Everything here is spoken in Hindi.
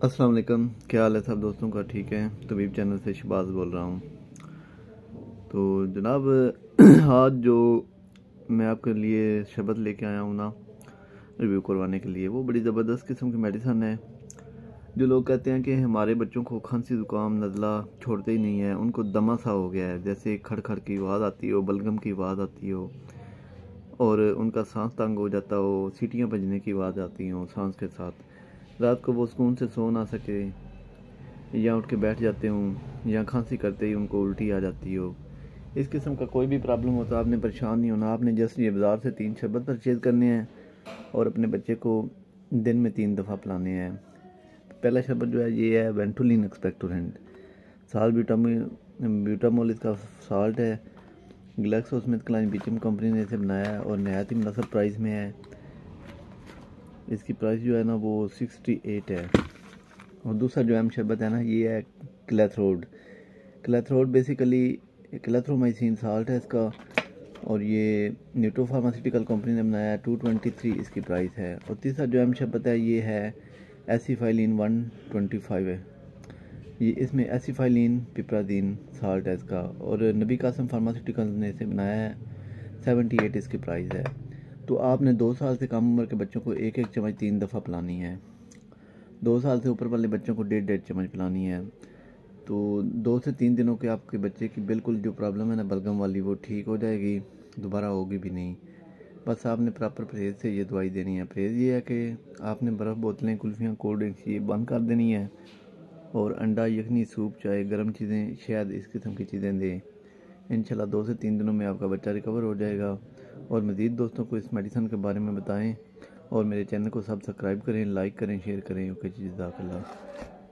अस्सलाम वालेकुम। क्या हाल है सब दोस्तों का? ठीक है। तबीब चैनल से शहबाज बोल रहा हूँ। तो जनाब आज जो मैं आपके लिए शरबत लेके आया हूँ ना, रिव्यू करवाने के लिए, वो बड़ी ज़बरदस्त किस्म की मेडिसन है। जो लोग कहते हैं कि हमारे बच्चों को खांसी ज़ुकाम नज़ला छोड़ते ही नहीं है, उनको दमा सा हो गया है, जैसे खड़ खड़ की आवाज़ आती हो, बलगम की आवाज़ आती हो और उनका सांस तंग हो जाता हो, सीटियाँ बजने की आवाज़ आती हो सांस के साथ, रात को वो सुकून से सो ना सके या उठ के बैठ जाते हूँ या खांसी करते ही उनको उल्टी आ जाती हो। इस किस्म का कोई भी प्रॉब्लम हो तो आपने परेशान नहीं होना। आपने जस्ट ये बाज़ार से 3 शरबत परचेज़ करने हैं और अपने बच्चे को दिन में 3 दफ़ा पिलाने हैं। पहला शरबत जो है ये है वेंटोलिन एक्सपेक्टोरेंट, साल ब्यूटामोल इसका साल्ट है। ग्लैक्सोस्मिथक्लाइन कंपनी ने इसे बनाया है और नहायत ही मुनासिब प्राइस में है। इसकी प्राइस जो है ना वो 68 है। और दूसरा जो अहम शरबत है ना, ये है क्लेथरोड बेसिकली क्लेथ्रोमाइसिन साल्ट है इसका, और ये न्यूट्रो फार्मास्यूटिकल कंपनी ने बनाया है। 223 इसकी प्राइस है। और तीसरा जो अहम शरबत है ये है एसिफाइलिन 125 है। ये इसमें एसिफाइलिन पिपरादीन साल्ट है इसका, और नबी कासम फार्मास्यूटिकल ने इसे बनाया है। 78 इसकी प्राइस है। तो आपने 2 साल से कम उम्र के बच्चों को एक एक चम्मच 3 दफ़ा पिलानी है। 2 साल से ऊपर वाले बच्चों को 1.5 चम्मच पिलानी है। तो 2 से 3 दिनों के आपके बच्चे की बिल्कुल जो प्रॉब्लम है ना बलगम वाली, वो ठीक हो जाएगी, दोबारा होगी भी नहीं। बस आपने प्रॉपर परहेज़ से ये दवाई देनी है। परहेज़ ये है कि आपने बर्फ़ बोतलें, कुल्फ़ियाँ, कोल्ड ड्रिंक्स ये बंद कर देनी है और अंडा, यखनी, सूप, चाय, गर्म चीज़ें, शहद, इस किस्म की चीज़ें दें। इंशाल्लाह 2 से 3 दिनों में आपका बच्चा रिकवर हो जाएगा। और मज़ीद दोस्तों को इस मेडिसिन के बारे में बताएं और मेरे चैनल को सब्सक्राइब करें, लाइक करें, शेयर करें। ओके जी, जज़ाकल्लाह।